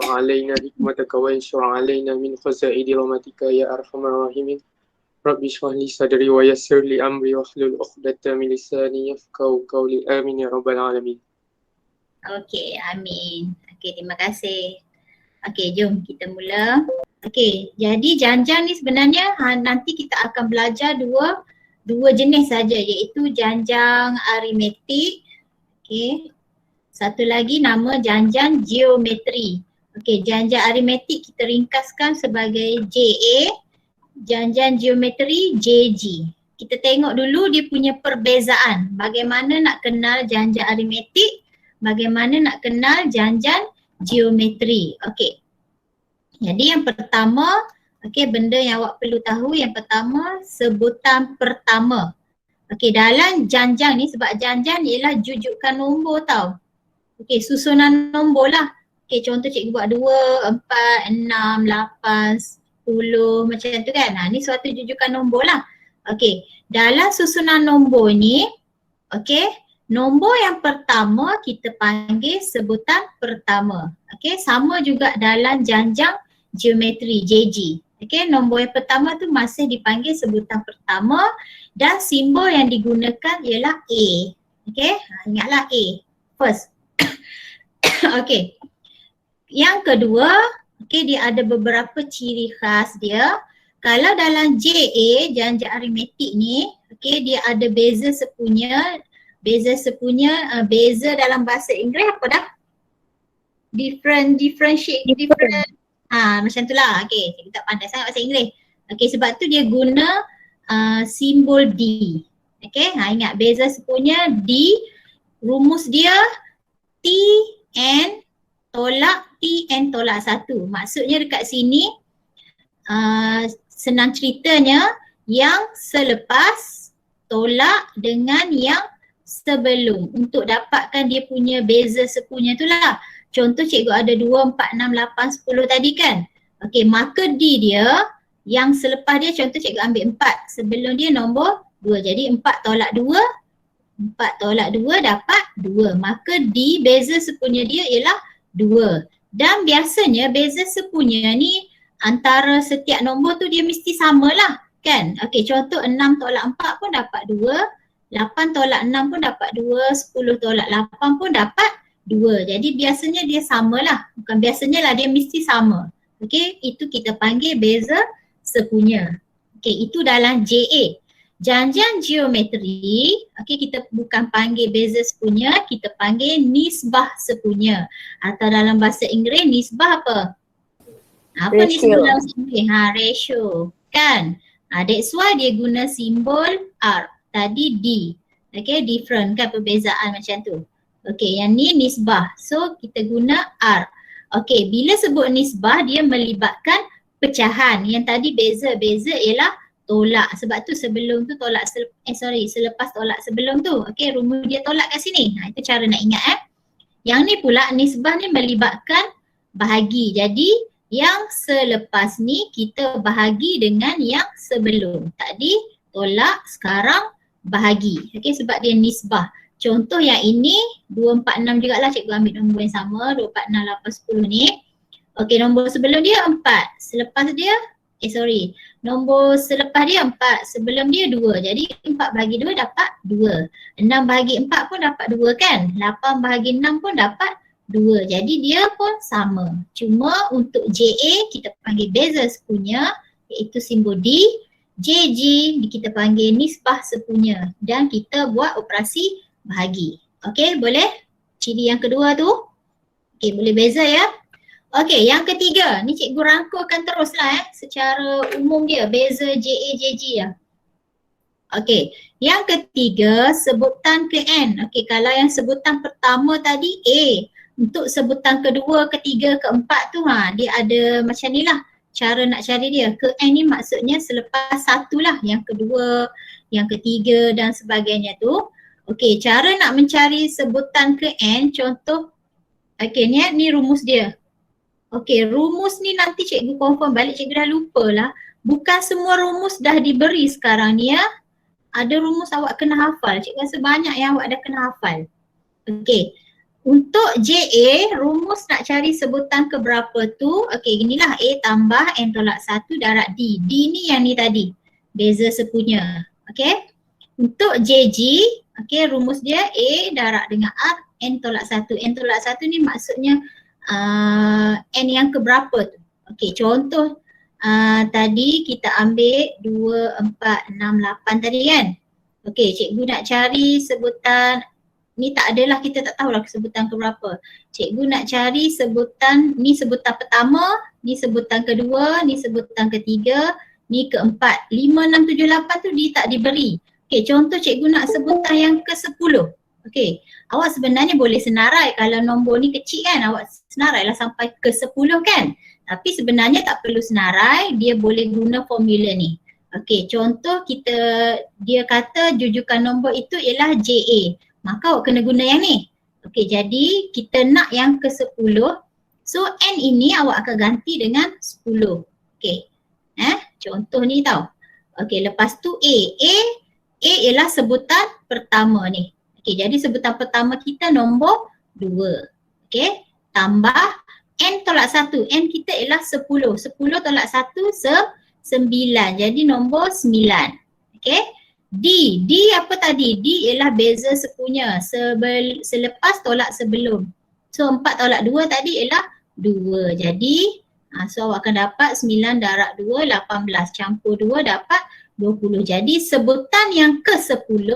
علينا حكمتك وانشر علينا من خزائن رحمتك يا أرحم الراحمين. رب اشرح لي صدري ويسر لي أمري واحلل عقدة من لساني يفقهوا قولي آمين يا رب العالمين. Okey, amin. Okey, terima kasih. Okey, jom kita mula. Okey, jadi janjang ni sebenarnya nanti kita akan belajar dua jenis saja, iaitu janjang aritmetik. Okey. Satu lagi nama janjang geometri. Okey, janjang aritmetik kita ringkaskan sebagai JA, janjang geometri JG. Kita tengok dulu dia punya perbezaan. Bagaimana nak kenal janjang aritmetik, bagaimana nak kenal janjang geometri. Okey. Jadi yang pertama, okey, benda yang awak perlu tahu yang pertama, sebutan pertama. Okey, dalam janjang ni, sebab janjang ni ialah jujukan nombor tau. Okey, susunan nombor lah. Okey, contoh cikgu buat 2, 4, 6, 8, 10 macam tu kan. Ni suatu jujukan nombor lah. Okey, dalam susunan nombor ni, okey, nombor yang pertama kita panggil sebutan pertama. Okey, sama juga dalam janjang geometri JG. Okey, nombor yang pertama tu masih dipanggil sebutan pertama dan simbol yang digunakan ialah A. Okey, ingatlah A first. Okey. Yang kedua, okey, dia ada beberapa ciri khas dia. Kalau dalam JA, janjang aritmetik ni, okey, dia ada beza sepunya. Beza dalam bahasa Inggeris apa dah? Differentiate. Macam tu lah. Okey, kita tak pandai sangat bahasa Inggeris. Okey, sebab tu dia guna simbol D. Okey, ingat beza sepunya D, rumus dia T N tolak 1. Maksudnya dekat sini senang ceritanya yang selepas tolak dengan yang sebelum untuk dapatkan dia punya beza sepunya tu lah. Contoh cikgu ada 2, 4, 6, 8, 10 tadi kan. Okey, maka D dia yang selepas dia contoh cikgu ambil 4. Sebelum dia nombor 2. Jadi 4 tolak 2 dapat 2. Maka D beza sepunya dia ialah 2. Dan biasanya beza sepunya ni antara setiap nombor tu dia mesti samalah kan. Okey, contoh 6 tolak 4 pun dapat 2. 8 tolak 6 pun dapat 2, 10 tolak 8 pun dapat 2. Jadi biasanya dia samalah. Bukan biasanya lah, dia mesti sama. Okey, itu kita panggil beza sepunya. Okey, itu dalam JA. Janjang geometri, okey, kita bukan panggil beza sepunya, kita panggil nisbah sepunya. Atau dalam bahasa Inggeris nisbah apa? Apa nisbah dalam bahasa Inggeris? Ratio. Kan? That's why dia guna simbol R. Tadi D. Okay, different kan perbezaan macam tu. Okay, yang ni nisbah. So, kita guna R. Okay, bila sebut nisbah, dia melibatkan pecahan. Yang tadi beza ialah tolak. Sebab tu sebelum tu tolak, selepas tolak sebelum tu. Okay, rumus dia tolak kat sini. Itu cara nak ingat Yang ni pula nisbah ni melibatkan bahagi. Jadi, yang selepas ni kita bahagi dengan yang sebelum. Tadi tolak, sekarang bahagi. Okey, sebab dia nisbah. Contoh yang ini 2, 4, 6 jugalah cikgu ambil nombor yang sama 2, 4, 6, 8, 10 ni. Okey, nombor sebelum dia 4. Selepas dia nombor selepas dia 4. Sebelum dia 2. Jadi 4 bahagi 2 dapat 2. 6 bahagi 4 pun dapat 2 kan. 8 bahagi 6 pun dapat 2. Jadi dia pun sama. Cuma untuk JA kita panggil beza sepunya iaitu simbol D. JG kita panggil nisbah sepunya dan kita buat operasi bahagi. Okey, boleh? Ciri yang kedua tu. Okey, boleh beza ya. Okey, yang ketiga. Ni cikgu rangkulkan teruslah secara umum dia beza JA JG ya. Okey, yang ketiga sebutan ke N. Okey, kalau yang sebutan pertama tadi A. Untuk sebutan kedua, ketiga, keempat tu dia ada macam ni lah. Cara nak cari dia. Ke N ni maksudnya selepas satu lah. Yang kedua, yang ketiga dan sebagainya tu. Okey, cara nak mencari sebutan ke N, contoh. Okey, ni rumus dia. Okey, rumus ni nanti cikgu confirm balik, cikgu dah lupa lah. Bukan semua rumus dah diberi sekarang ni ya. Ada rumus awak kena hafal. Cikgu rasa banyak yang awak dah kena hafal. Okey, Untuk JA, rumus nak cari sebutan keberapa tu, okey inilah A tambah N tolak 1 darab D. D ni yang ni tadi, beza sepunya. Okey. Untuk JG, okey rumus dia A darab dengan R N tolak 1. N tolak 1 ni maksudnya N yang keberapa tu. Okey, contoh tadi kita ambil 2, 4, 6, 8 tadi kan. Okey, cikgu nak cari sebutan, ni tak adalah, kita tak tahulah sebutan keberapa. Cikgu nak cari sebutan, ni sebutan pertama, ni sebutan kedua, ni sebutan ketiga, ni keempat. 5, 6, 7, 8 tu dia tak diberi. Okey, contoh cikgu nak sebutan yang ke-10. Okey, awak sebenarnya boleh senarai kalau nombor ni kecil kan, awak senarailah sampai ke-10 kan. Tapi sebenarnya tak perlu senarai, dia boleh guna formula ni. Okey, contoh dia kata jujukan nombor itu ialah JA. Maka awak kena guna yang ni. Okey, jadi kita nak yang ke-10. So N ini awak akan ganti dengan 10. Okey. Contoh ni tau. Okey, lepas tu A. A ialah sebutan pertama ni. Okey, jadi sebutan pertama kita nombor 2. Okey, tambah N tolak 1. N kita ialah 10. 10 tolak 1 9. Jadi nombor 9. Okey. D apa tadi? D ialah beza sepunya, selepas tolak sebelum. So 4 tolak 2 tadi ialah 2. Jadi so awak akan dapat 9 darab 2, 18. Campur 2 dapat 20. Jadi sebutan yang ke-10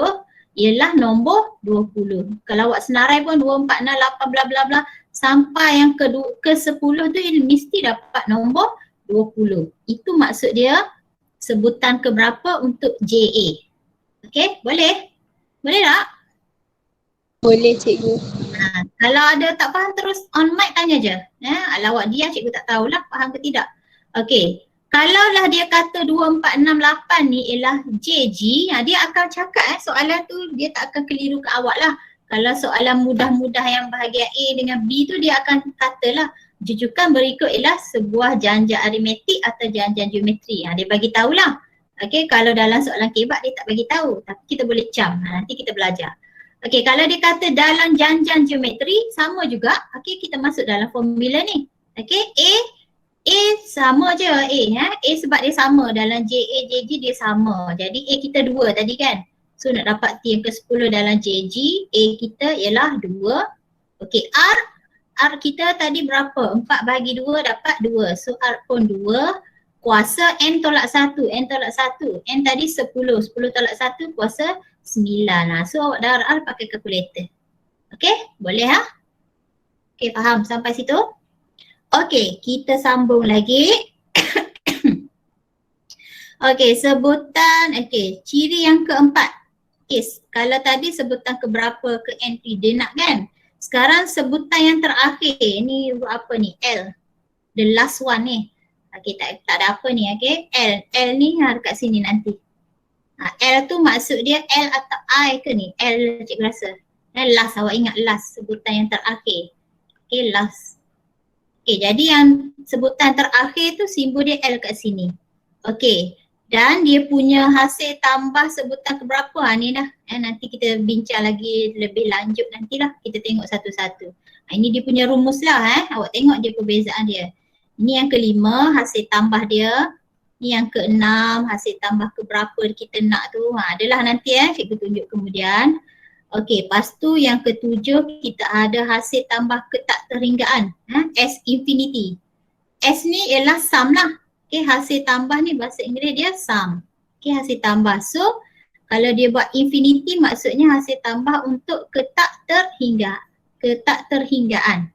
ialah nombor 20. Kalau awak senarai pun 2, 4, 6, 8 bla bla bla sampai yang ke-10 tu mesti dapat nombor 20. Itu maksud dia sebutan keberapa untuk JA. Okey, boleh? Boleh tak? Boleh cikgu. Kalau ada tak faham terus on mic tanya je. Kalau awak diam cikgu tak tahulah faham ke tidak. Okey, kalaulah dia kata 2, 4, 6, 8 ni ialah JG, dia akan cakap soalan tu dia tak akan keliru ke awak lah. Kalau soalan mudah-mudah yang bahagian A dengan B tu dia akan katalah jujukan berikut ialah sebuah janjang aritmetik atau janjang geometri. Dia bagi tahulah. Okey, kalau dalam soalan kebat dia tak bagi tahu, tapi kita boleh cam. Nanti kita belajar. Okey, kalau dia kata dalam janjang geometri sama juga, okey kita masuk dalam formula ni. Okey, A sama je A sebab dia sama dalam JA JG dia sama. Jadi A kita 2 tadi kan. So nak dapat T yang ke-10 dalam JG, A kita ialah 2. Okey, R kita tadi berapa? 4 bagi 2 dapat 2. So R pun 2. Kuasa N tolak 1. N tolak 1. N tadi 10. 10 tolak 1 kuasa 9. So awak darab R pakai kalkulator. Okey? Boleh ha? Okey, faham sampai situ? Okey, kita sambung lagi. Okey, sebutan, ciri yang keempat. Okey, kalau tadi sebutan keberapa ke N dia nak kan? Sekarang sebutan yang terakhir, ni apa ni? L. The last one ni. Okey, tak ada apa ni, L ni dekat sini nanti. L tu maksud dia L atau I ke ni? L cikgu rasa. Last, awak ingat last, sebutan yang terakhir. Okey, last. Okey, jadi yang sebutan terakhir tu simbol dia L kat sini. Okey, dan dia punya hasil tambah sebutan keberapa ni dah. Nanti kita bincang lagi lebih lanjut nantilah. Kita tengok satu-satu. Ini dia punya rumus lah. Awak tengok dia perbezaan dia. Ini yang kelima, hasil tambah dia. Ini yang keenam, hasil tambah keberapa kita nak tu. Adalah nanti cikgu tunjuk kemudian. Okey, lepas tu yang ketujuh kita ada hasil tambah ketak terhinggaan. S infinity. S ni ialah sum lah. Okey, hasil tambah ni bahasa Inggeris dia sum. Okey, hasil tambah. So, kalau dia buat infinity maksudnya hasil tambah untuk ketak terhinggaan.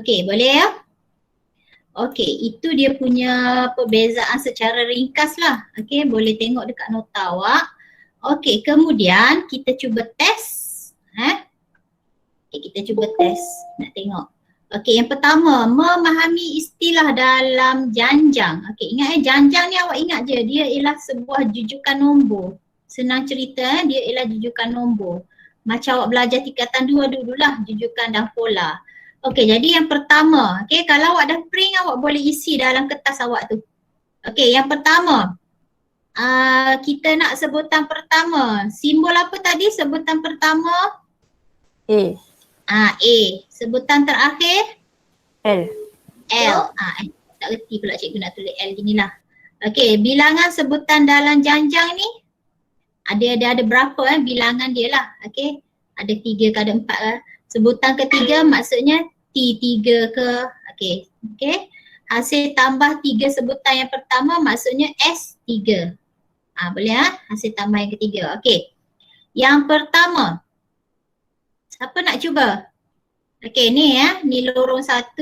Okey, boleh ya? Okey, itu dia punya perbezaan secara ringkas lah. Okey, boleh tengok dekat nota awak. Okey, kemudian kita cuba test. Okey, kita cuba test. Nak tengok. Okey, yang pertama, memahami istilah dalam janjang. Okey, ingat janjang ni awak ingat je, dia ialah sebuah jujukan nombor. Senang cerita dia ialah jujukan nombor. Macam awak belajar tingkatan 2 dululah, jujukan dan pola. Okey, jadi yang pertama, kalau awak dah print awak boleh isi dalam kertas awak tu. Okey, yang pertama, kita nak sebutan pertama. Simbol apa tadi sebutan pertama? A. A. Sebutan terakhir L. L. Tak reti pula cikgu nak tulis L gini lah. Okey, bilangan sebutan dalam janjang ni ada berapa bilangan dia lah. Okey, ada 3 ke ada 4 ke. Sebutan ketiga maksudnya T3 ke. Okey. Hasil tambah 3 sebutan yang pertama maksudnya S3. Boleh hasil tambah yang ketiga. Okey. Yang pertama. Siapa nak cuba? Okey, ni ni lorong 1,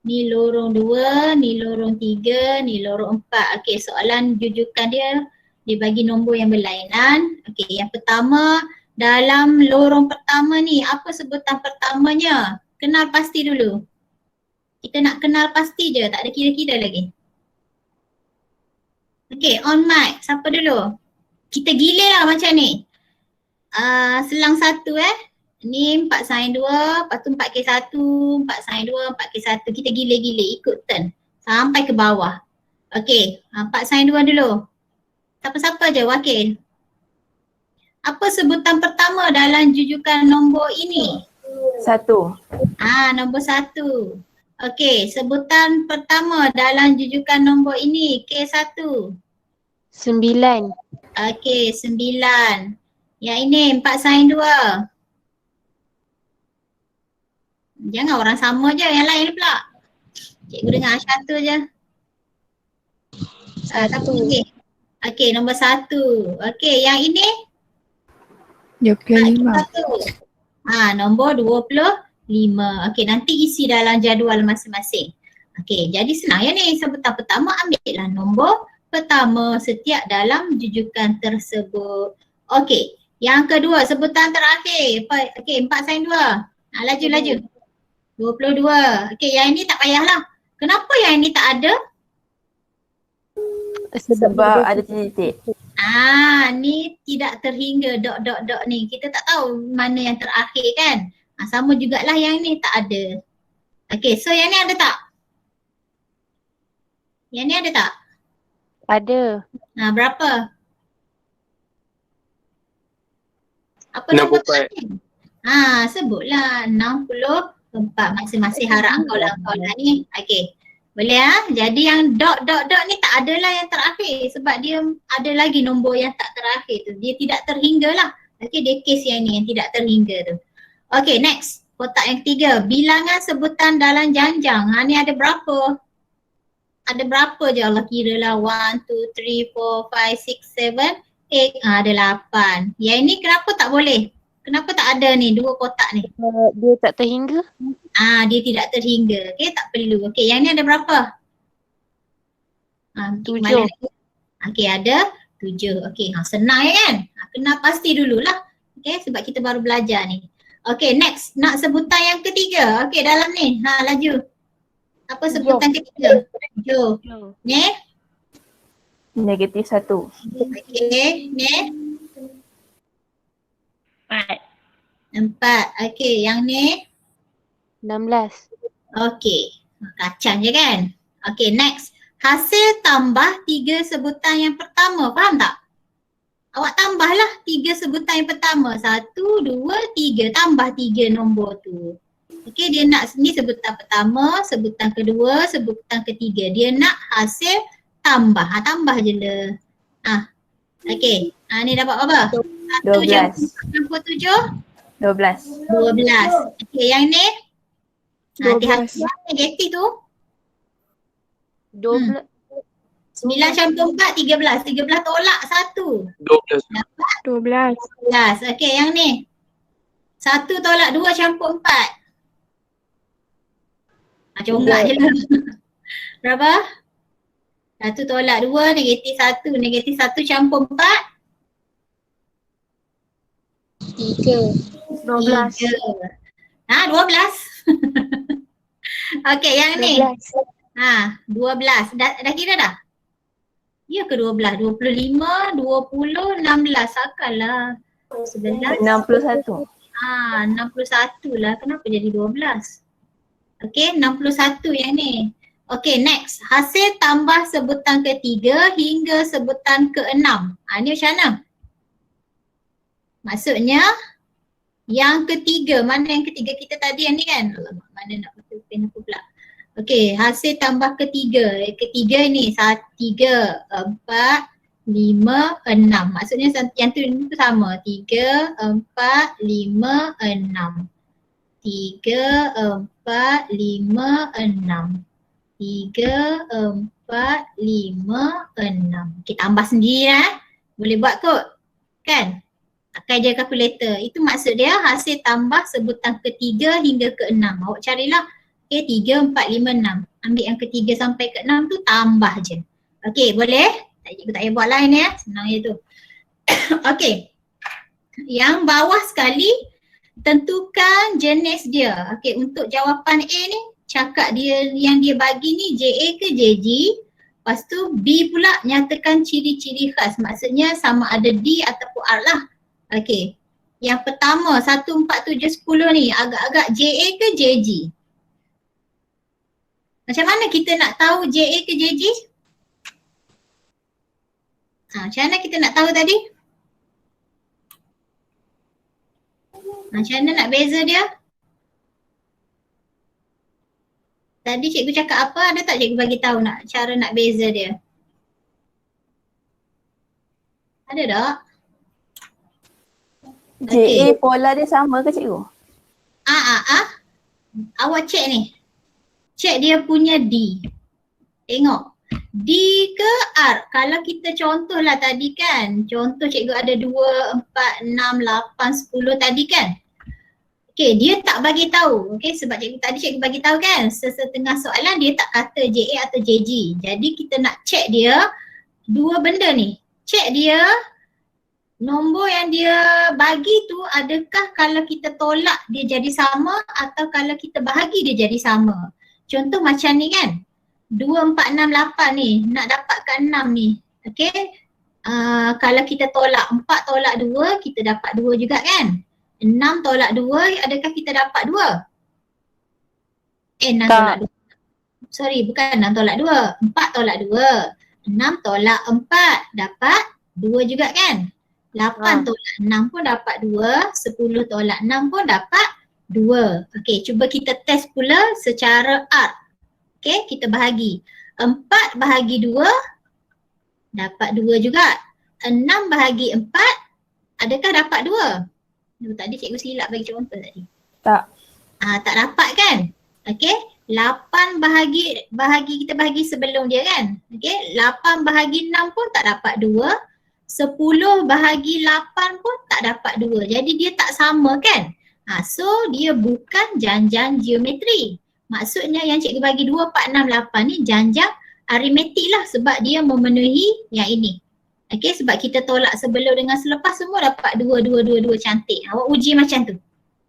ni lorong 2, ni lorong 3, ni lorong 4. Okey, soalan jujukan dia bagi nombor yang berlainan. Okey, yang pertama dalam lorong pertama ni apa sebutan pertamanya? Kenal pasti dulu. Kita nak kenal pasti je, tak ada kira-kira lagi. Okey, on mic. Siapa dulu? Kita gilir lah macam ni. Selang 1 Ni 4 sin 2, lepas tu 4K1, 4 sin 2, 4K1. Kita gilir-gilir, ikut turn. Sampai ke bawah. Okey, 4 sin 2 dulu. Siapa-siapa je wakil. Apa sebutan pertama dalam jujukan nombor ini? 1. Nombor 1. Okey, sebutan pertama dalam jujukan nombor ini, K1. 9. Okey, 9. Yang ini 4 sin 2. Jangan orang sama je, yang lain pula. Cikgu dengar satu je. Siapa lagi? Okey, nombor 1. Okey, yang ini? 25. Nombor 25. Okey, nanti isi dalam jadual masing-masing. Okey, jadi senang ya ni. Sebutan pertama ambillah nombor pertama setiap dalam jujukan tersebut. Okey, yang kedua sebutan terakhir. Okey, 4 sin 2. Laju. 22. Okey, yang ini tak payahlah. Kenapa yang ini tak ada? Sebab ada titik. Ni tidak terhingga dot ni. Kita tak tahu mana yang terakhir kan. Sama jugalah yang ni tak ada. Okey, so yang ni ada tak? Yang ni ada tak? Ada. Berapa? Apa nombor 64. Sebutlah 64. Masing-masing harap engkau lah ni. Okey. Boleh Jadi yang dot ni tak adalah yang terakhir sebab dia ada lagi nombor yang tak terakhir tu. Dia tidak terhingga lah. Okey, dia case yang ni yang tidak terhingga tu. Okey, next. Kotak yang ketiga. Bilangan sebutan dalam janjang. Ni ada berapa? Ada berapa je Allah kira lah. 1, 2, 3, 4, 5, 6, 7, 8. Ada 8. Yang ini kenapa tak boleh? Kenapa tak ada ni dua kotak ni? Dia tak terhingga. Dia tidak terhingga. Okey, tak perlu. Okey, yang ni ada berapa? 7. Okey, ada 7. Okey, senang ya kan? Kenal pasti dululah. Okey, sebab kita baru belajar ni. Okey, next. Nak sebutan yang ketiga. Okey, dalam ni. Laju. Apa sebutan ketiga? Jo. Ni? -1. Okey, ni? 4. Okey, yang ni? 16. Okey. Kacang je kan? Okey, next. Hasil tambah 3 sebutan yang pertama. Faham tak? Awak tambahlah 3 sebutan yang pertama. 1, 2, 3. Tambah 3 nombor tu. Okey, dia nak ni sebutan pertama, sebutan kedua, sebutan ketiga. Dia nak hasil tambah. Tambah je lah. Okey. Ni dapat berapa? 12. 67? 12. 12. Okey, yang ni? 12. Hati-hati negatif tu. 12. 9 campur 4, 13. 13 tolak 1. 12. 12. 11. Okey, yang ni? 1 tolak 2 campur 4. Conggak je lah. Berapa? 1 tolak 2, negatif 1. Negatif 1 campur 4. 3. 12. 12. Okey, yang ni? 12. 12. Dah kira dah? Ya ke 12? 25, 20, 16. Sakallah. 11. 61. 61 lah. Kenapa jadi 12? Okey, 61 yang ni. Okey, next. Hasil tambah sebutan ketiga hingga sebutan ke-6. Ni macam mana? Maksudnya Yang ketiga, mana yang ketiga kita tadi yang ni kan? Alamak, mana nak pakai pen aku pula. Okey, hasil tambah ketiga. Ketiga ni 3, 4, 5, 6. Maksudnya yang tu sama. 3, 4, 5, 6. 3, 4, 5, 6. 3, 4, 5, 6. Okey, tambah sendiri Boleh buat kot. Kan? Pakai je kalkulator. Itu maksud dia hasil tambah sebutan ketiga hingga ke-6. Awak carilah. Okey, 3, 4, 5, 6. Ambil yang ketiga sampai ke-6 tu tambah je. Okey, boleh? Cikgu tak payah buat lain ya. Senang je tu. Okey. Yang bawah sekali, tentukan jenis dia. Okey, untuk jawapan A ni, cakap dia yang dia bagi ni JA ke JG. Lepas tu B pula nyatakan ciri-ciri khas. Maksudnya sama ada D ataupun R lah. Okey. Yang pertama 1, 4, 7, 10 ni agak-agak JA ke JG? Macam mana kita nak tahu JA ke JG? Macam mana kita nak tahu tadi? Macam mana nak beza dia? Tadi cikgu cakap apa? Ada tak cikgu bagi tahu nak cara nak beza dia? Ada tak? JA pola dia sama ke cikgu? Awak cek ni. Cek dia punya D. Tengok. D ke R? Kalau kita contohlah tadi kan. Contoh cikgu ada 2, 4, 6, 8, 10 tadi kan. Okey, dia tak bagi tahu. Okey, sebab cikgu bagi tahu kan. Setengah soalan dia tak kata JA atau JG. Jadi kita nak cek dia dua benda ni. Cek dia nombor yang dia bagi tu adakah kalau kita tolak dia jadi sama atau kalau kita bahagi dia jadi sama. Contoh macam ni kan. 2, 4, 6, 8 ni. Nak dapatkan 6 ni. Okey. Kalau kita tolak 4 tolak 2, kita dapat 2 juga kan. 6 tolak 2, adakah kita dapat 2? 6 tolak 2. Sorry, bukan 6 tolak 2. 4 tolak 2. 6 tolak 4. Dapat 2 juga kan. 8 tolak 6 pun dapat 2. 10 tolak 6 pun dapat 2. Okey, cuba kita test pula secara R. Okey, kita bahagi. 4 bahagi 2 dapat 2 juga. 6 bahagi 4 adakah dapat 2? Tadi cikgu silap bagi contoh tadi. Tak. Tak dapat kan? Okey, 8 bahagi kita bahagi sebelum dia kan? Okey, 8 bahagi 6 pun tak dapat 2. 10 bahagi 8 pun tak dapat 2. Jadi dia tak sama kan? So dia bukan janjang geometri. Maksudnya yang cikgu bagi 2, 4, 6, 8 ni janjang aritmetik lah sebab dia memenuhi yang ini. Okey, sebab kita tolak sebelum dengan selepas semua dapat 2, 2, 2, 2 cantik. Awak uji macam tu.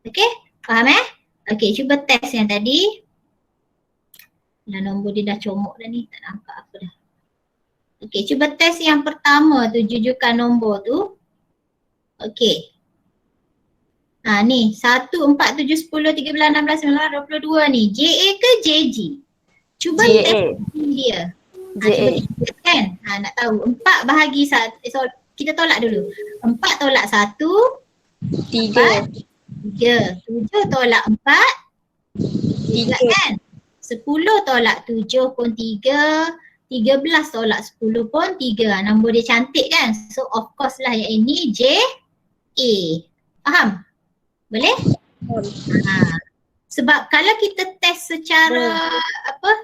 Okey, faham Okey, cuba test yang tadi. Dah nombor dia dah comok dah ni, tak nampak apa dah. Okey, cuba test yang pertama tu, jujukan nombor tu. Okey. Ni 1, 4, 7, 10, 13, 16, 19, 22 ni. JA ke JG? Cuba test dia. JA. Kan? Nak tahu. 4 bahagi 1. So, kita tolak dulu. 4 tolak 1. 3. 3. 7 tolak 4. 3 kan? 10 tolak 7 pun 3. 13 tolak 10 pun 3. Nombor dia cantik kan? So of course lah yang ini JA. Faham? Boleh? Sebab kalau kita test secara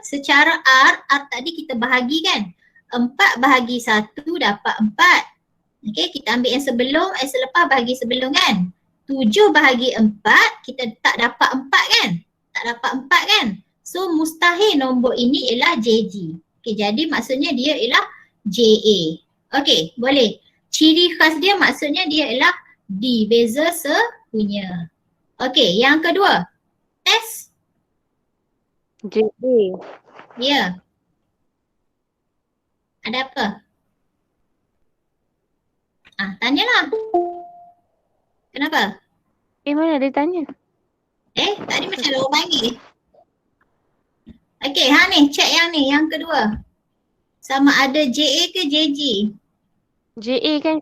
secara R tadi kita bahagi kan. 4 bahagi 1 dapat 4. Okey, kita ambil yang sebelum, selepas bahagi sebelum kan. 7 bahagi 4 kita tak dapat 4 kan? Tak dapat 4 kan? So mustahil nombor ini ialah JG. Okey, jadi maksudnya dia ialah JA. Okey, boleh. Ciri khas dia maksudnya dia ialah D, beza sepunya. Okey, yang kedua. Test. JA. Ya. Ada apa? Tanyalah. Kenapa? Mana dia tanya? Tadi macam ada orang panggil. Okey, ni cek yang ni, yang kedua. Sama ada JA ke JG? JA kan?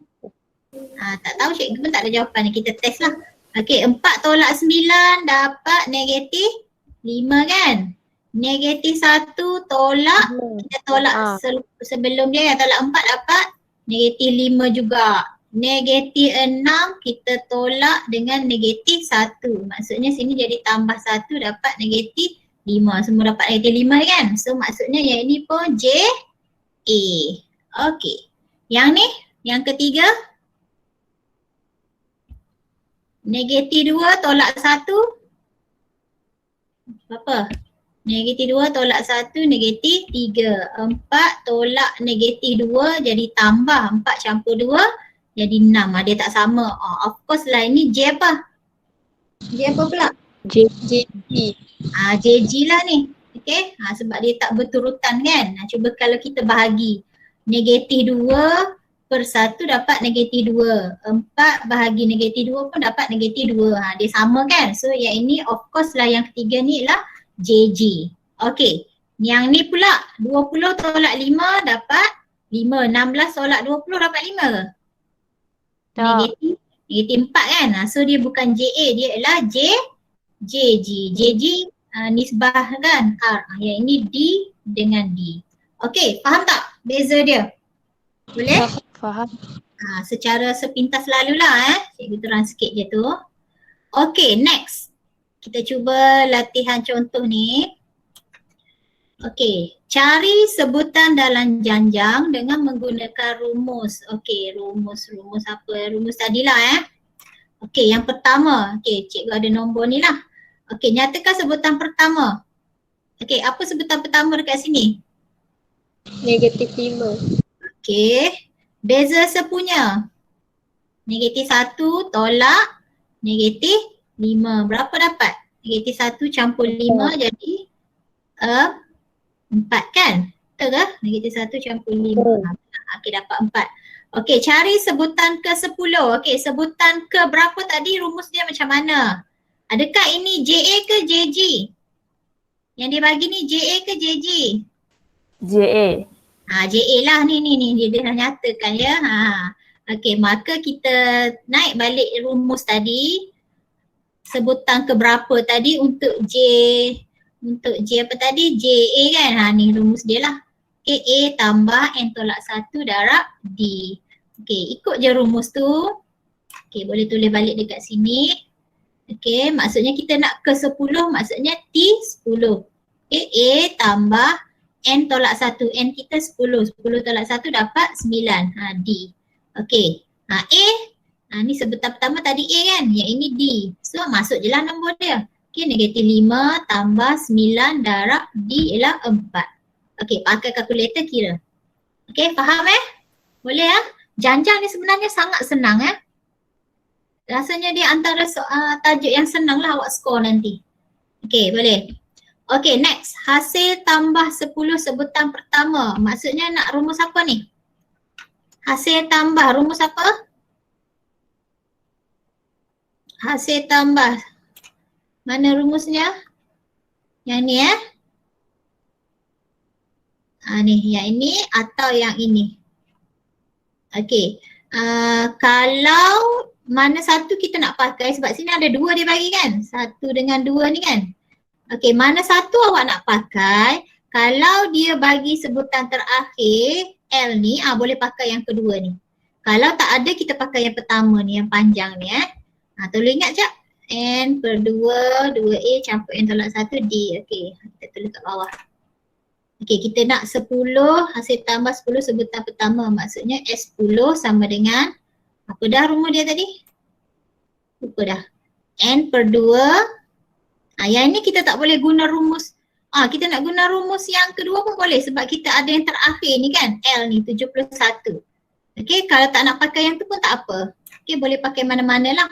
Tak tahu cikgu pun tak ada jawapan ni, kita test lah. Okey, 4 tolak 9 dapat negatif 5 kan? Negatif 1 tolak, kita tolak sebelum dia yang tolak 4 dapat negatif 5 juga. Negatif 6 kita tolak dengan negatif 1. Maksudnya sini jadi tambah 1 dapat negatif 5. Semua dapat negatif 5 kan? So maksudnya yang ini pun J, A. Okey. Yang ni, yang ketiga. Negatif 2 tolak 1. Apa? Negatif 2 tolak 1 negatif 3. 4 tolak negatif 2 jadi tambah 4 campur 2 jadi 6. Dia tak sama. Of course lah ini J apa? J apa pula? JG. JG lah ni. Okay. Sebab dia tak berturutan kan. Cuba kalau kita bahagi. Negatif 2 per 1 dapat negatif 2. 4 bahagi negatif 2 pun dapat negatif 2. Dia sama kan. So yang ini of course lah yang ketiga ni lah JG. Okay. Yang ni pula 20 tolak 5 dapat 5. 16 tolak 20 dapat 5. Negatif 4 kan. So dia bukan JA, dia adalah JG. JG nisbah kan R. Yang ini D dengan D. Okay, faham tak beza dia? Boleh? Faham. Secara sepintas lalulah cikgu terang sikit je tu. Okay, next. Kita cuba latihan contoh ni. Okey, cari sebutan dalam janjang dengan menggunakan rumus. Okey, rumus apa? Rumus tadilah Okey, yang pertama. Okey, cikgu ada nombor ni lah. Okey, nyatakan sebutan pertama. Okey, apa sebutan pertama dekat sini? Negatif 5. Okey, beza sepunya. Negatif 1 tolak negatif 5. Berapa dapat? Negatif 1 campur 5 jadi 4 kan? Betul ke? Negatif 1 campur 5. Okey, dapat 4. Okey, cari sebutan ke 10. Okey, sebutan ke berapa tadi? Rumus dia macam mana? Adakah ini JA ke JG? Yang dia bagi ni JA ke JG? JA. JA lah ni dia dah nyatakan ya. Okey, maka kita naik balik rumus tadi. Sebutan ke berapa tadi untuk J apa tadi? JA kan? Ni rumus dia lah. Okay, A tambah N tolak 1 darab D. Okay, ikut je rumus tu. Okay, boleh tulis balik dekat sini. Okay, maksudnya kita nak ke 10, maksudnya T10. Okay, A tambah N tolak 1. N kita 10. 10 tolak 1 dapat 9. D. Okay, A. Ni sebutan pertama tadi A kan? Yang ini D. So, masuk je lah nombor dia. Okay, negatif 5 tambah 9 darab D ialah 4. Okay, pakai kalkulator kira. Okay, faham Boleh Janjang ni sebenarnya sangat senang Rasanya dia antara tajuk yang senang lah awak skor nanti. Okay, boleh. Okay, next. Hasil tambah 10 sebutan pertama. Maksudnya nak rumus apa ni? Hasil tambah, rumus apa? Hasil tambah. Mana rumusnya? Yang ni ni, yang ini atau yang ini? Okey. Kalau mana satu kita nak pakai, sebab sini ada dua dia bagi kan? Satu dengan dua ni kan? Okey, mana satu awak nak pakai? Kalau dia bagi sebutan terakhir L ni, boleh pakai yang kedua ni. Kalau tak ada, kita pakai yang pertama ni, yang panjang ni tolong ingat jap. N per 2, 2A campur N tolak 1 D. Okey, kita tulis kat bawah. Okey, kita nak 10, hasil tambah 10 sebutan pertama. Maksudnya S10 sama dengan, apa dah rumus dia tadi? Lupa dah. N per 2. Yang ni kita tak boleh guna rumus. Kita nak guna rumus yang kedua pun boleh sebab kita ada yang terakhir ni kan. L ni 71. Okey, kalau tak nak pakai yang tu pun tak apa. Okey, boleh pakai mana-mana lah.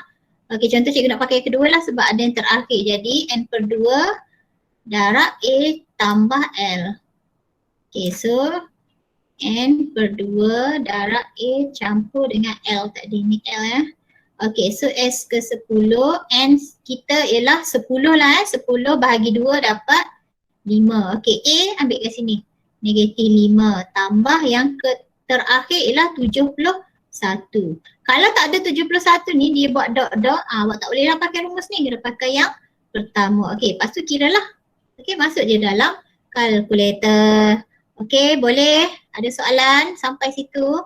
Okey, contoh cikgu nak pakai kedua lah sebab ada yang terakhir. Jadi N per 2 darab A tambah L. Okey, so N per 2 darab A campur dengan L tadi. Ni L Okey, so S ke 10. N kita ialah 10 lah 10 bahagi 2 dapat 5. Okey, A ambil kat sini. Negatif 5 tambah yang terakhir ialah 71. Kalau tak ada 71 ni dia buat dot-dot, awak tak boleh lah pakai rumus ni, kena pakai yang pertama. Okey, lepas tu kira lah. Okey, masuk je dalam kalkulator. Okey, boleh? Ada soalan sampai situ?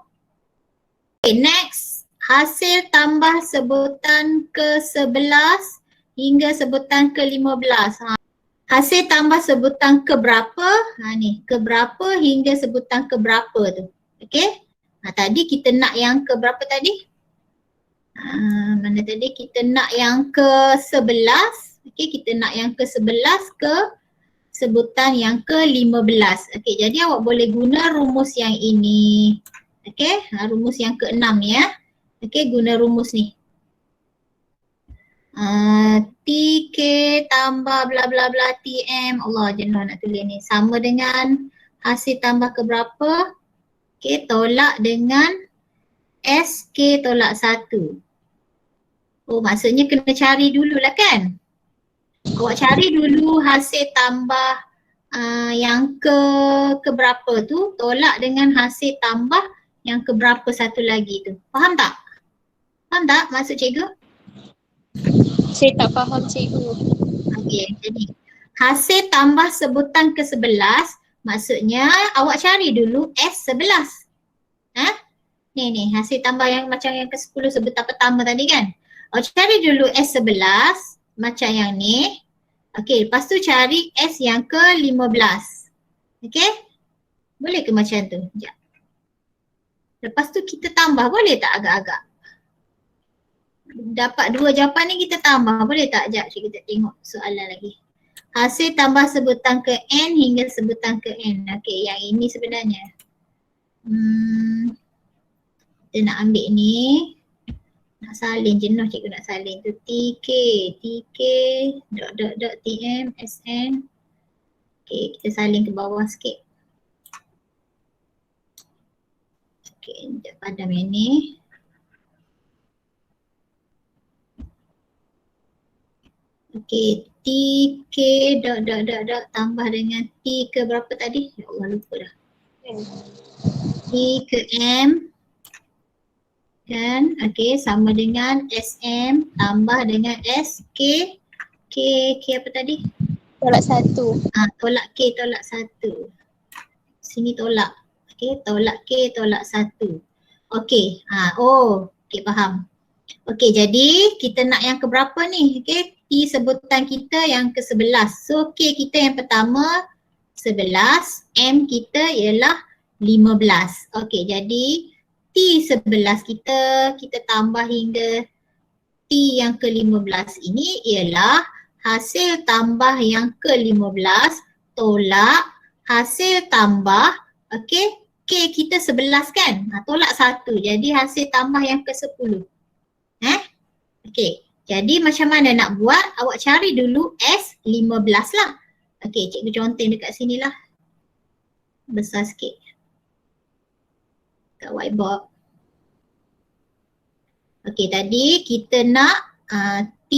Okay, next. Hasil tambah sebutan ke-11 hingga sebutan ke-15. Hasil tambah sebutan ke berapa? Ni, ke berapa hingga sebutan ke berapa tu. Okey? Tadi kita nak yang ke berapa tadi? Mana tadi? Kita nak yang ke-11. Okey, kita nak yang ke-11 ke sebutan yang ke-15. Okey, jadi awak boleh guna rumus yang ini. Okey, rumus yang ke-6 ni ya. Okey, guna rumus ni. TK tambah bla bla bla TM. Allah, jenuh nak tulis ni. Sama dengan hasil tambah ke berapa? Okey, tolak dengan SK tolak 1. Oh, maksudnya kena cari dululah kan? Awak cari dulu hasil tambah yang ke berapa tu, tolak dengan hasil tambah yang ke berapa satu lagi tu. Faham tak? Faham tak maksud cikgu? Saya tak faham cikgu. Okey, jadi hasil tambah sebutan ke-11 maksudnya awak cari dulu S11. Ni hasil tambah yang macam yang ke-10 sebutan pertama tadi kan. Awak cari dulu S11 macam yang ni. Okey, lepas tu cari S yang ke-15. Okey? Boleh ke macam tu? Sekejap. Lepas tu kita tambah, boleh tak agak-agak? Dapat dua jawapan ni kita tambah, boleh tak? Sekejap kita tengok soalan lagi. Hasil tambah sebutan ke N hingga sebutan ke N. Okey, yang ini sebenarnya. Kita nak ambil ni. Nak salin, jenuh cikgu nak salin tu. TK, dot, TM, SN. Okey, kita salin ke bawah sikit. Okey, sekejap padam yang ni. Okey, TK, dot, tambah dengan T ke berapa tadi? Ya Allah, lupa dah. T ke M. Kan, okey, sama dengan SM tambah dengan SK. K apa tadi? Tolak 1. Tolak K tolak 1. Sini tolak. Okey, tolak K tolak 1. Okey, okey faham. Okey, jadi kita nak yang ke berapa ni? Okey, T sebutan kita yang ke-11. So K kita yang pertama 11, M kita ialah 15. Okey, jadi T11 kita tambah hingga T yang ke-15 ini ialah hasil tambah yang ke-15 tolak hasil tambah, okey, K kita 11 kan? Tolak 1, jadi hasil tambah yang ke-10. Okey, jadi macam mana nak buat? Awak cari dulu S15 lah. Okey, cikgu conteng dekat sini lah. Besar sikit. Kat whiteboard. Okey, tadi kita nak T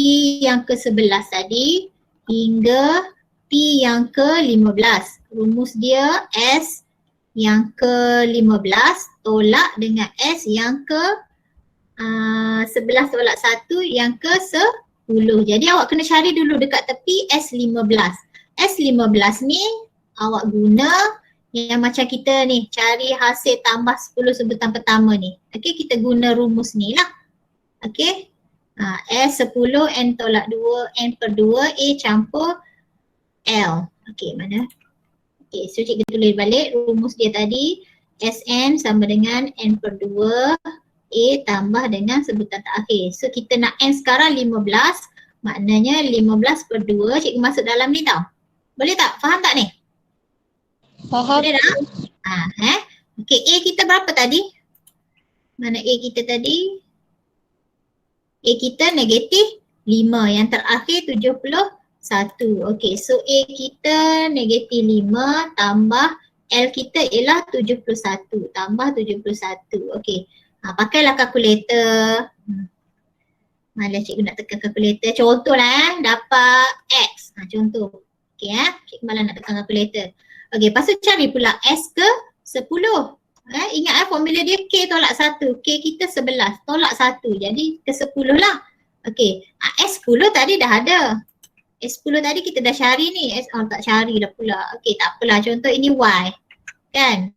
yang ke-11 tadi hingga T yang ke-15. Rumus dia S yang ke-15 tolak dengan S yang ke-11 tolak 1 yang ke-10. Jadi awak kena cari dulu dekat tepi S15. S15 ni awak guna yang macam kita ni cari hasil tambah 10 sebutan pertama ni. Okey, kita guna rumus ni lah. Okey. S10 N tolak 2 N per 2 A campur L. Okey, mana? Okey, so cikgu tulis balik rumus dia tadi. Sn sama dengan N per 2 A tambah dengan sebutan terakhir. So kita nak N sekarang 15. Maknanya 15 per 2 cikgu masuk dalam ni tau. Boleh tak? Faham tak ni? Faham. Boleh tak? Okey, A kita berapa tadi? Mana A kita tadi? A kita negatif 5. Yang terakhir 71. Okey, so A kita negatif 5 tambah L kita ialah 71. Tambah 71. Okey, pakailah kalkulator. Malah cikgu nak tekan kalkulator. Contoh lah dapat X. Contoh. Okey cikgu malah nak tekan kalkulator. Okey, lepas tu cari pula S ke 10. Ingat formula dia K tolak 1. K kita 11, tolak 1. Jadi ke 10 lah. Okey, S10 tadi dah ada. S10 tadi kita dah cari ni. Tak cari dah pula. Okey, tak apalah. Contoh ini Y. Kan?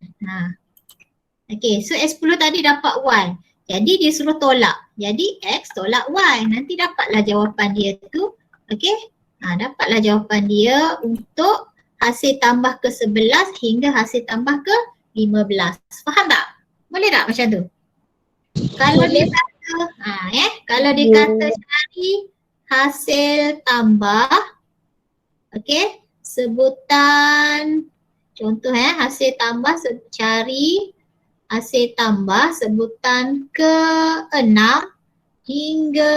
Okey, so S10 tadi dapat Y. Jadi dia suruh tolak. Jadi X tolak Y. Nanti dapatlah jawapan dia tu. Okey? Dapatlah jawapan dia untuk hasil tambah ke 11 hingga hasil tambah ke 15. Faham tak? Boleh tak macam tu? Kalau dia kata, kalau dia kata cari hasil tambah, okey, sebutan, contoh hasil tambah, cari hasil tambah sebutan ke-6 hingga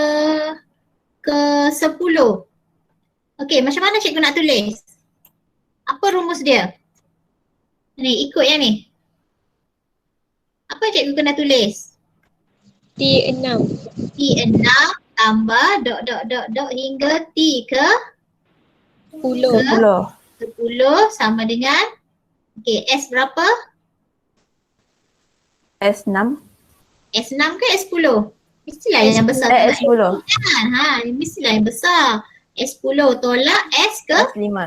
ke-10. Okey, macam mana cikgu nak tulis? Apa rumus dia? Ni, ikut yang ni. Apa cikgu kena tulis? T6. T6 tambah dot hingga T ke 10. 10 sama dengan, okey, S berapa? S6. S6 ke S10? Mestilah yang besar. S10. Mestilah yang besar. S10 tolak S ke? S5.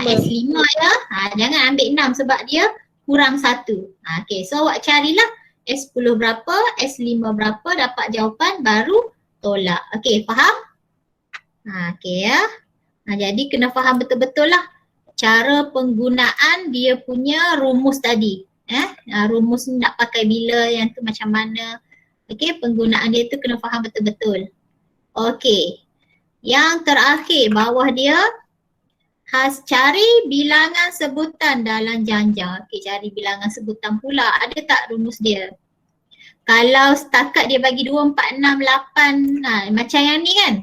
S5 ya. Jangan ambil 6 sebab dia kurang 1. Okey, so awak carilah S10 berapa, S5 berapa, dapat jawapan baru tolak. Okey, faham? Okey ya. Jadi kena faham betul-betul lah cara penggunaan dia punya rumus tadi. Rumus ni nak pakai bila, yang tu macam mana. Okey, penggunaan dia tu kena faham betul-betul. Okey. Yang terakhir bawah dia, cari bilangan sebutan dalam janjang. Okey, cari bilangan sebutan pula. Ada tak rumus dia? Kalau setakat dia bagi 2, 4, 6, 8, macam yang ni kan?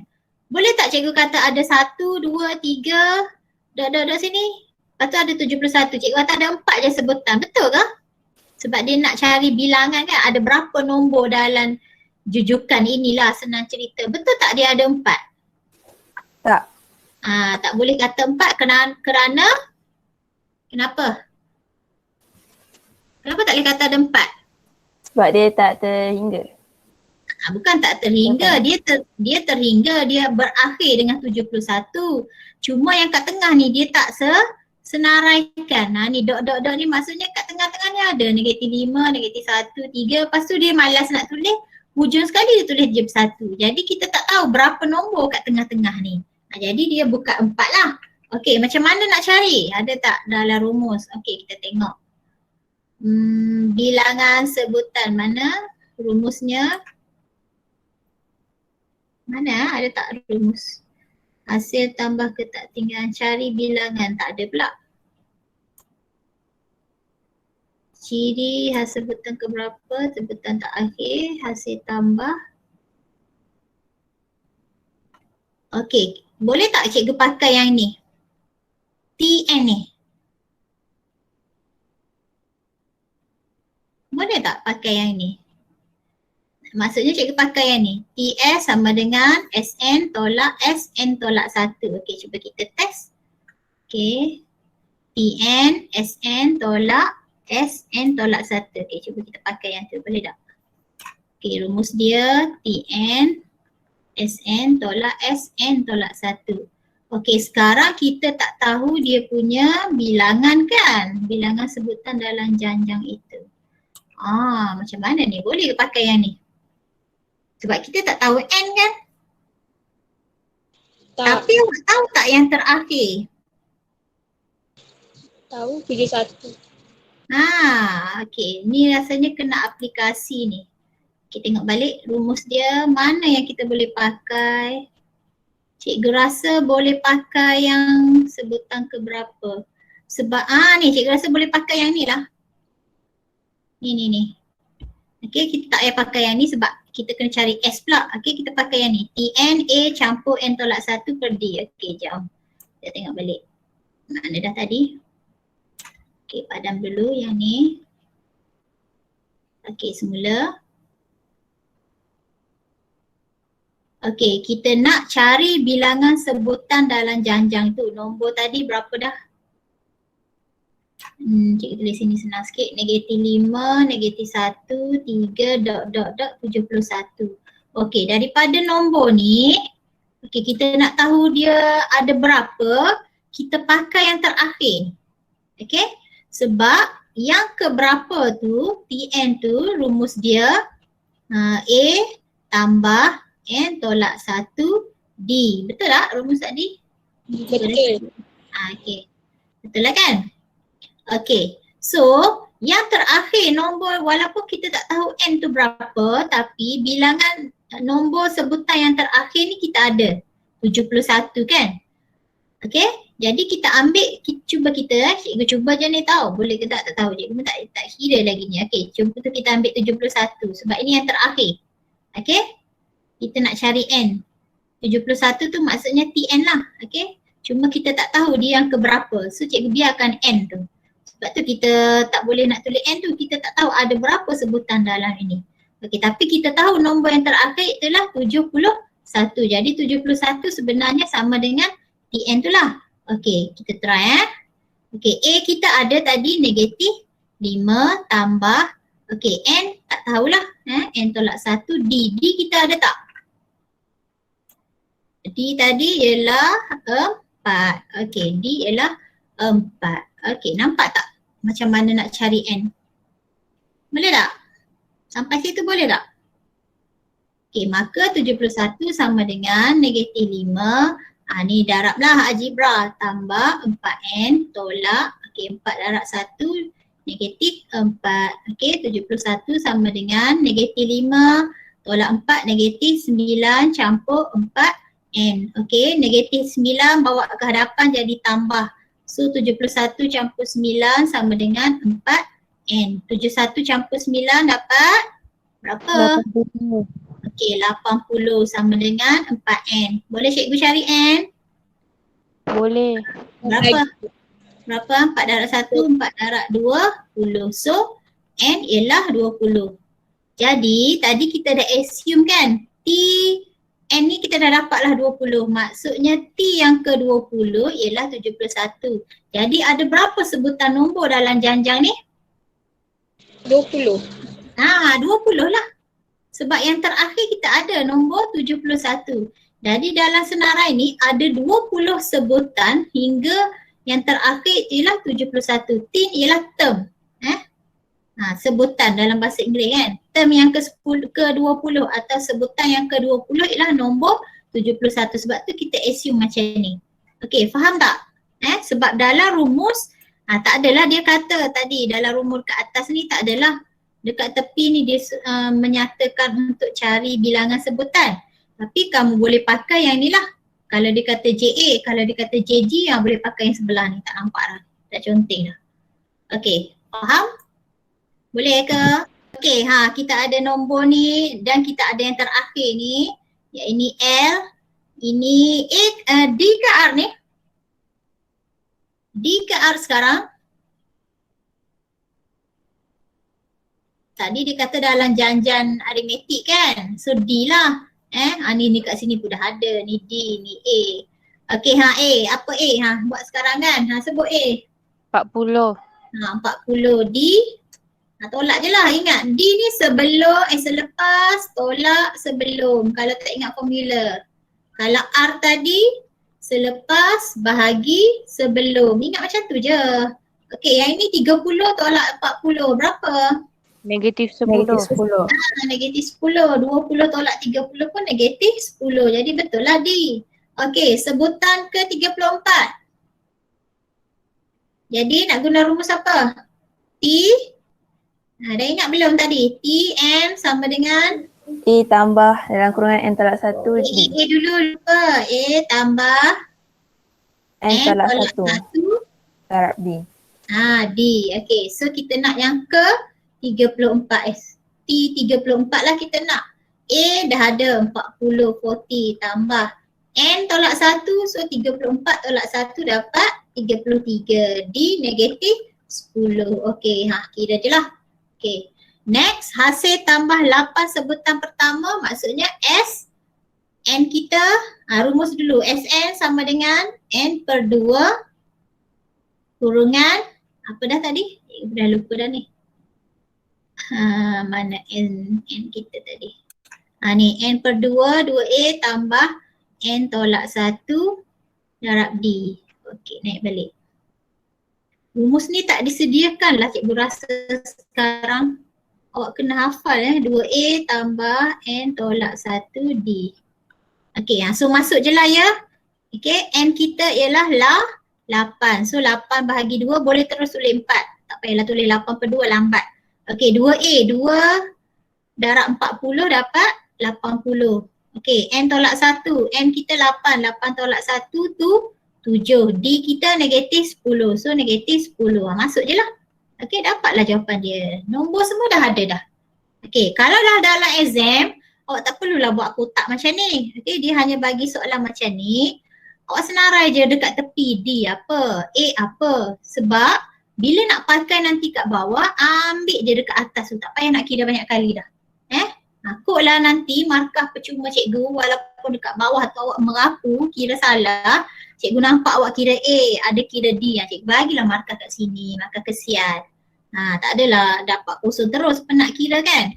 Boleh tak cikgu kata ada 1, 2, 3, dot sini? Lepas tu ada 71. Cikgu kata ada 4 je sebutan. Betul ke? Sebab dia nak cari bilangan kan, ada berapa nombor dalam jujukan inilah, senang cerita. Betul tak dia ada 4? Tak. Tak boleh kata 4 kerana kenapa? Kenapa tak boleh kata ada 4? Sebab dia tak terhingga. Bukan tak terhingga, dia terhingga, dia berakhir dengan 71. Cuma yang kat tengah ni dia tak senaraikan. Ni dot ni maksudnya kat tengah-tengah ni ada negatif 5, negatif 1, 3. Lepas tu dia malas nak tulis, hujung sekali dia tulis je 1. Jadi kita tak tahu berapa nombor kat tengah-tengah ni. Jadi dia buka 4 lah. Okey, macam mana nak cari? Ada tak dalam rumus? Okey, kita tengok. Bilangan sebutan mana rumusnya? Mana ada tak rumus? Hasil tambah ketaktinggalan, cari bilangan, tak ada pula. Ciri hasil sebutan ke berapa, sebutan tak akhir, hasil tambah. Okey, boleh tak cikgu pakai yang ni? TN ni. Boleh tak pakai yang ni? Maksudnya cikgu pakai yang ni. TS sama dengan SN tolak SN tolak 1. Okey, cuba kita test. Okey. TN SN tolak SN tolak 1. Okey, cuba kita pakai yang tu. Boleh tak? Okey, rumus dia TN SN tolak SN tolak 1. Okey, sekarang kita tak tahu dia punya bilangan kan? Bilangan sebutan dalam janjang itu. Macam mana ni? Boleh pakai yang ni? Sebab kita tak tahu N kan? Tak. Tapi awak tahu tak yang terakhir? Tahu, pilih 1. Okey. Ni rasanya kena aplikasi ni. Kita tengok balik rumus dia. Mana yang kita boleh pakai? Cikgu rasa boleh pakai yang sebutan ke berapa. Sebab ni cikgu rasa boleh pakai yang ni lah. Ni. Okey, kita tak payah pakai yang ni sebab kita kena cari S pula. Okey, kita pakai yang ni. TN A campur N tolak 1 per D. Okey, jom. Kita tengok balik. Mana dah tadi? Okey, padam dulu yang ni. Okey, semula. Okey, kita nak cari bilangan sebutan dalam janjang tu. Nombor tadi berapa dah? Cikgu tulis sini senang sikit. Negatif 5, negatif 1, 3, dot, 71. Okey, daripada nombor ni, okey, kita nak tahu dia ada berapa, kita pakai yang terakhir. Okey, sebab yang keberapa tu, Tn tu rumus dia A tambah N tolak 1 D. Betul tak rumus tadi? Betul. Okey, betul lah kan? Okey, so yang terakhir nombor walaupun kita tak tahu N tu berapa, tapi bilangan nombor sebutan yang terakhir ni kita ada 71 kan? Okey, jadi kita ambil, cuba kita cikgu cuba je ni tahu boleh ke tak tahu, cikgu pun tak kira lagi ni. Okey, cuba tu kita ambil 71 sebab ini yang terakhir. Okey, kita nak cari N. 71 tu maksudnya Tn lah. Okey, cuma kita tak tahu dia yang keberapa, so cikgu biarkan N tu. Sebab tu kita tak boleh nak tulis N tu, kita tak tahu ada berapa sebutan dalam ini. Okey, tapi kita tahu nombor yang terakhir itulah 71. Jadi 71 sebenarnya sama dengan Tn tu lah. Okey, kita try Okey, A kita ada tadi negatif 5 tambah, okey, N tak tahulah. N tolak 1, D. D kita ada tak? D tadi ialah 4. Okey, D ialah 4. Okey, nampak tak macam mana nak cari N? Boleh tak? Sampai situ boleh tak? Okey, maka 71 sama dengan negatif 5. Ni darablah algebra, tambah 4N tolak, okey, 4 darab 1 negatif 4. Okey, 71 sama dengan negatif 5 tolak 4 negatif 9 campur 4N. Okey, negatif 9 bawa ke hadapan jadi tambah. So 71 campur 9 sama dengan 4N. 71 campur 9 dapat berapa? 80. Okey, 80 sama dengan 4N. Boleh cikgu cari N? Boleh. Berapa? Berapa? 4 darab 1, 4 darab 20. So N ialah 20. Jadi tadi kita dah assume kan T N ni kita dah dapatlah 20. Maksudnya T yang ke-20 ialah 71. Jadi ada berapa sebutan nombor dalam janjang ni? 20. 20 lah. Sebab yang terakhir kita ada nombor 71. Jadi dalam senarai ni ada 20 sebutan hingga yang terakhir ialah 71. Tin ialah term. Sebutan dalam bahasa Inggeris kan. Term yang ke-20 atau sebutan yang ke-20 ialah nombor 71. Sebab tu kita assume macam ni. Okey, faham tak? Sebab dalam rumus, tak adalah dia kata tadi dalam rumus kat atas ni tak adalah. Dekat tepi ni dia menyatakan untuk cari bilangan sebutan. Tapi kamu boleh pakai yang ni lah. Kalau dia kata JA, kalau dia kata JG, boleh pakai yang sebelah ni. Tak nampak dah. Tak conteng dah. Okey, faham? Boleh ke? Okey, kita ada nombor ni dan kita ada yang terakhir ni. Ya, ini L. Ini D ke R ni? D ke R sekarang? Tadi dia kata dalam janjan aritmetik kan? So D lah. Ni kat sini pun dah ada. Ni D, ni A. Okey, A. Apa A? Buat sekarang kan? Sebut A. 40. 40. D. Tolak je lah. Ingat D ni sebelum, selepas, tolak sebelum. Kalau tak ingat formula. Kalau R tadi, selepas, bahagi, sebelum. Ingat macam tu je. Okey, yang ini 30 tolak 40. Berapa? Negatif 10. Negatif 10. 20 tolak 30 pun negatif 10. Jadi betul lah D. Okey, sebutan ke-34. Jadi nak guna rumus apa? T. Dah ingat belum tadi? T M sama dengan A tambah dalam kurungan N tolak 1 D. A dulu lupa. A tambah N tolak 1 1 darab D. D. Okey, so kita nak yang ke-34. T34 lah kita nak. A dah ada 40, 40 tambah N tolak 1, so 34 tolak 1 dapat 33. D negatif 10. Okey, kira je lah. Okey, next hasil tambah 8 sebutan pertama maksudnya S. N kita, rumus dulu. Sn sama dengan N per 2 kurungan Apa dah tadi? Dah lupa dah ni. Mana N kita tadi? Ni N per 2, 2A tambah N tolak 1 darab D. Okey, naik balik. Rumus ni tak disediakan lah cikgu rasa sekarang. Awak kena hafal 2A tambah N tolak 1 D. Okey, so masuk je lah ya. Okey, N kita ialah 8. So 8 bahagi 2 boleh terus tulis 4. Tak payahlah tulis 8 per 2 lambat. Okey, 2A, 2 darab 40 dapat 80. Okey, N tolak 1. N kita 8. 8 tolak 1 tu 7. D kita negatif 10. So negatif 10. Masuk je lah. Okey, dapatlah jawapan dia. Nombor semua dah ada dah. Okey, kalau dah dalam exam, awak tak perlulah buat kotak macam ni. Okey, dia hanya bagi soalan macam ni. Awak senarai je dekat tepi D apa, A apa. Sebab bila nak pakai nanti kat bawah, ambil je dekat atas tu. Tak payah nak kira banyak kali dah. Takutlah nanti markah percuma cikgu walaupun dekat bawah tu awak merapu, kira salah. Cikgu nampak awak kira A, ada kira D. Cikgu bagilah markah kat sini, markah kesian. Tak adalah dapat kosong terus, penat kira kan.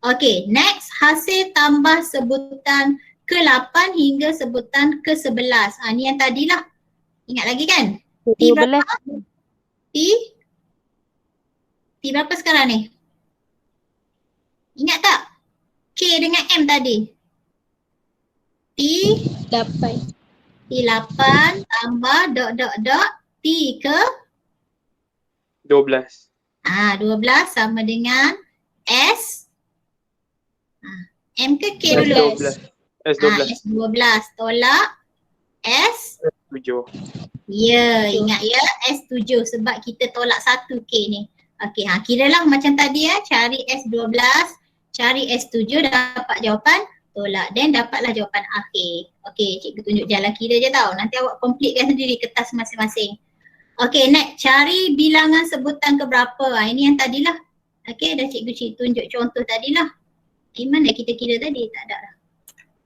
Okey, next hasil tambah sebutan ke-8 hingga sebutan ke-11. Ni yang tadilah. Ingat lagi kan? T berapa? T berapa sekarang ni? Ingat tak? K dengan M tadi. T 8. T8 tambah dot T ke 12. 12 sama dengan S. M ke K dulu? 12. S12. S12 tolak S 7. Ya, ingat ya S7 sebab kita tolak 1K ni. Okey, kiralah macam tadi cari S12, cari S7 dapat jawapan tolak dan dapatlah jawapan akhir. Okey, cikgu tunjuk jalan kira je tau. Nanti awak completekan sendiri kertas masing-masing. Okey, next cari bilangan sebutan keberapa. Ini yang tadilah. Okey, dah cikgu tunjuk contoh tadilah. Mana kita kira tadi? Tak ada lah.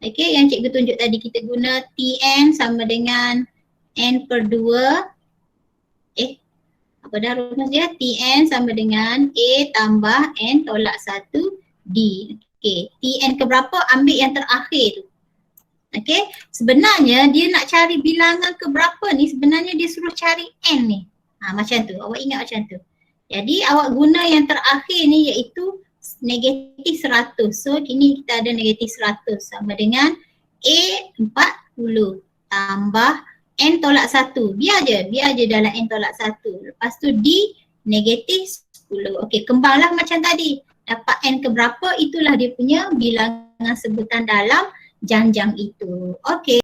Okey, yang cikgu tunjuk tadi kita guna Tn sama dengan N per 2. Apa dah rumus dia? Tn sama dengan A tambah N tolak 1 D. Okey, Tn ke berapa? Ambil yang terakhir tu. Okey, sebenarnya dia nak cari bilangan ke berapa ni, sebenarnya dia suruh cari N ni. Macam tu, awak ingat macam tu. Jadi awak guna yang terakhir ni iaitu negatif 100. So kini kita ada negatif 100 sama dengan A 40 tambah N tolak 1. Biar je dalam N tolak 1. Lepas tu D negatif 10. Okey, kembanglah macam tadi. Dapat N ke berapa, itulah dia punya bilangan sebutan dalam janjang itu. Okey.